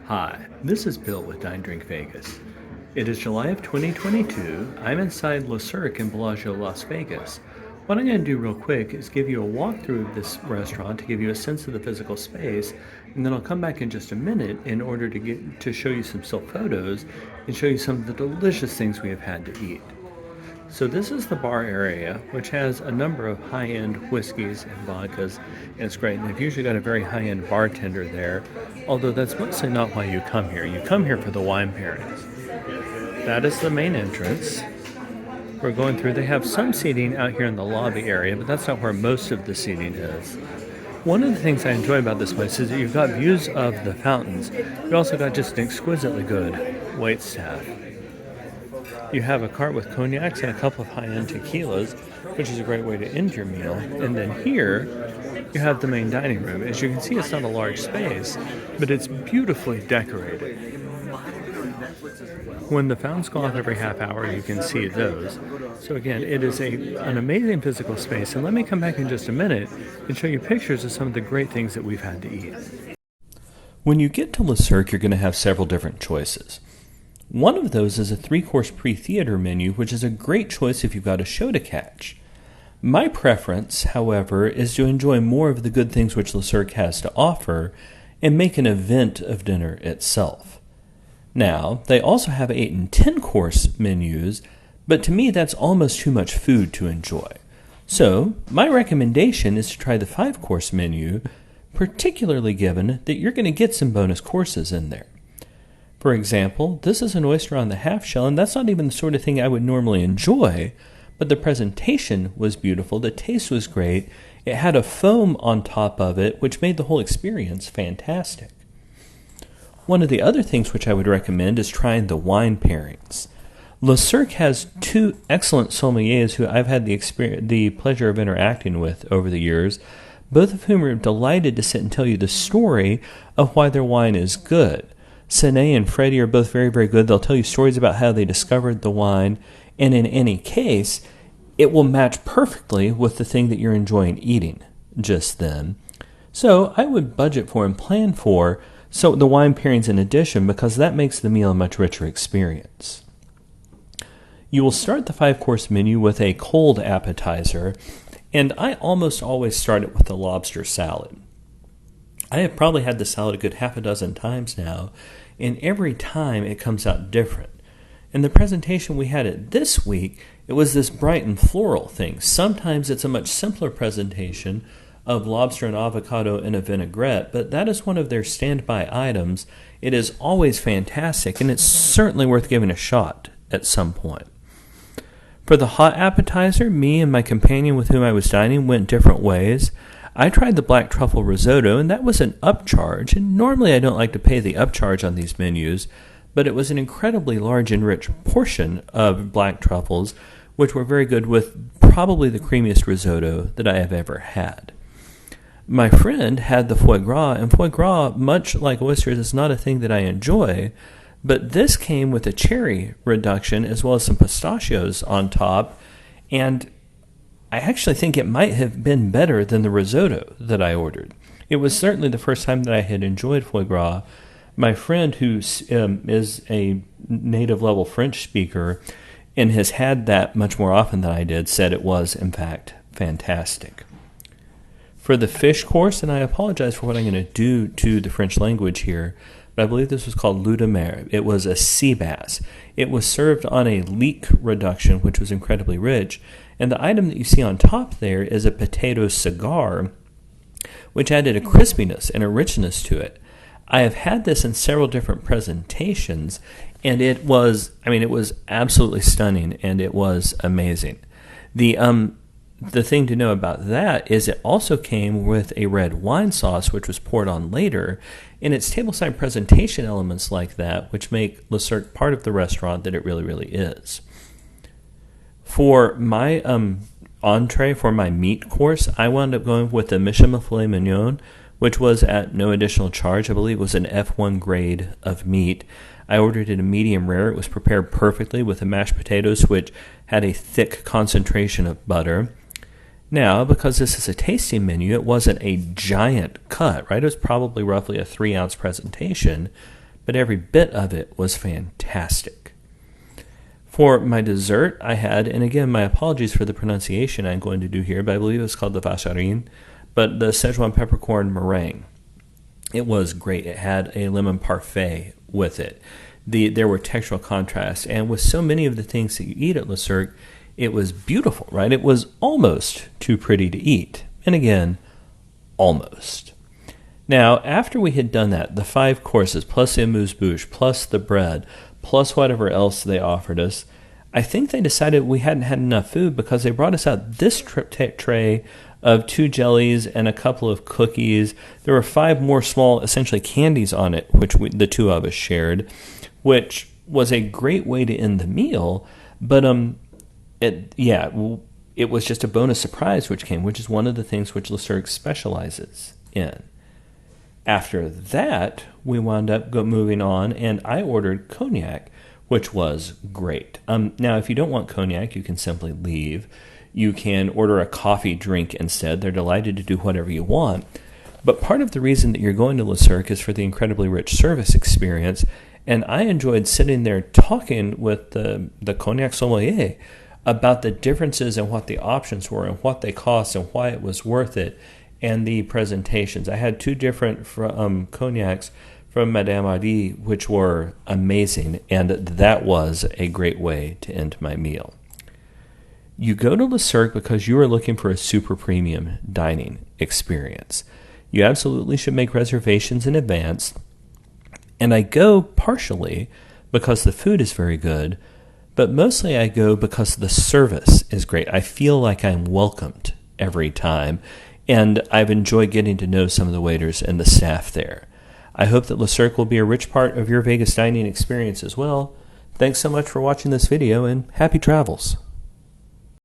Hi, this is Bill with Dine Drink Vegas. It is July of 2022. I'm inside Le Cirque in Bellagio, Las Vegas. What I'm going to do real quick is give you a walkthrough of this restaurant to give you a sense of the physical space, and then I'll come back in just a minute in order to show you some still photos and show you some of the delicious things we have had to eat. So this is the bar area, which has a number of high-end whiskeys and vodkas, and it's great. And they've usually got a very high-end bartender there, although that's mostly not why you come here. You come here for the wine pairings. That is the main entrance. We're going through. They have some seating out here in the lobby area, but that's not where most of the seating is. One of the things I enjoy about this place is that you've got views of the fountains. You also got just an exquisitely good wait staff. You have a cart with cognacs and a couple of high-end tequilas, which is a great way to end your meal. And then here, you have the main dining room. As you can see, it's not a large space, but it's beautifully decorated. When the fountains go off every half hour, you can see those. So again, it is an amazing physical space. And let me come back in just a minute and show you pictures of some of the great things that we've had to eat. When you get to Le Cirque, you're going to have several different choices. One of those is a 3-course pre-theater menu, which is a great choice if you've got a show to catch. My preference, however, is to enjoy more of the good things which Le Cirque has to offer and make an event of dinner itself. Now, they also have 8 and 10-course menus, but to me that's almost too much food to enjoy. So, my recommendation is to try the 5-course menu, particularly given that you're going to get some bonus courses in there. For example, this is an oyster on the half shell, and that's not even the sort of thing I would normally enjoy, but the presentation was beautiful, the taste was great, it had a foam on top of it, which made the whole experience fantastic. One of the other things which I would recommend is trying the wine pairings. Le Cirque has 2 excellent sommeliers who I've had the pleasure of interacting with over the years, both of whom are delighted to sit and tell you the story of why their wine is good. Sine and Freddie are both very, very good. They'll tell you stories about how they discovered the wine, and in any case, it will match perfectly with the thing that you're enjoying eating just then. So I would budget for and plan for the wine pairings in addition, because that makes the meal a much richer experience. You will start the 5-course menu with a cold appetizer, and I almost always start it with a lobster salad. I have probably had the salad a good half a dozen times now, and every time it comes out different. In the presentation we had it this week, it was this bright and floral thing. Sometimes it's a much simpler presentation of lobster and avocado in a vinaigrette, but that is one of their standby items. It is always fantastic, and it's certainly worth giving a shot at some point. For the hot appetizer, me and my companion with whom I was dining went different ways. I tried the black truffle risotto, and that was an upcharge, and normally I don't like to pay the upcharge on these menus, but it was an incredibly large and rich portion of black truffles, which were very good, with probably the creamiest risotto that I have ever had. My friend had the foie gras, and foie gras, much like oysters, is not a thing that I enjoy, but this came with a cherry reduction as well as some pistachios on top, and I actually think it might have been better than the risotto that I ordered. It was certainly the first time that I had enjoyed foie gras. My friend, who is a native-level French speaker and has had that much more often than I did, said it was, in fact, fantastic. For the fish course, and I apologize for what I'm going to do to the French language here, but I believe this was called loup de mer. It was a sea bass. It was served on a leek reduction, which was incredibly rich, and the item that you see on top there is a potato cigar, which added a crispiness and a richness to it. I have had this in several different presentations, and it was absolutely stunning, and it was amazing. The thing to know about that is it also came with a red wine sauce, which was poured on later, and it's tableside presentation elements like that which make Le Cirque part of the restaurant that it really, really is. For my entree, for my meat course, I wound up going with the Michelin filet mignon, which was at no additional charge. I believe it was an F1 grade of meat. I ordered it a medium rare. It was prepared perfectly with the mashed potatoes, which had a thick concentration of butter. Now, because this is a tasting menu, it wasn't a giant cut, right? It was probably roughly a 3-ounce presentation, but every bit of it was fantastic. For my dessert, I had, and again, my apologies for the pronunciation I'm going to do here, but I believe it's called the vacherin, but the Szechuan peppercorn meringue. It was great. It had a lemon parfait with it. There were textural contrasts, and with so many of the things that you eat at Le Cirque, it was beautiful, right? It was almost too pretty to eat. And again, almost. Now, after we had done that, the 5 courses, plus the amuse-bouche, plus the bread, plus whatever else they offered us, I think they decided we hadn't had enough food because they brought us out this tray of 2 jellies and a couple of cookies. There were 5 more small, essentially candies on it, which the 2 of us shared, which was a great way to end the meal. But it was just a bonus surprise which is one of the things which Le Cirque specializes in. After that, we wound up moving on, and I ordered Cognac, which was great. Now, if you don't want Cognac, you can simply leave. You can order a coffee drink instead. They're delighted to do whatever you want. But part of the reason that you're going to Le Cirque is for the incredibly rich service experience, and I enjoyed sitting there talking with the Cognac sommelier about the differences and what the options were and what they cost and why it was worth it, and the presentations. I had 2 different cognacs from Madame Adi, which were amazing, and that was a great way to end my meal. You go to Le Cirque because you are looking for a super premium dining experience. You absolutely should make reservations in advance, and I go partially because the food is very good, but mostly I go because the service is great. I feel like I'm welcomed every time, and I've enjoyed getting to know some of the waiters and the staff there. I hope that Le Cirque will be a rich part of your Vegas dining experience as well. Thanks so much for watching this video, and happy travels.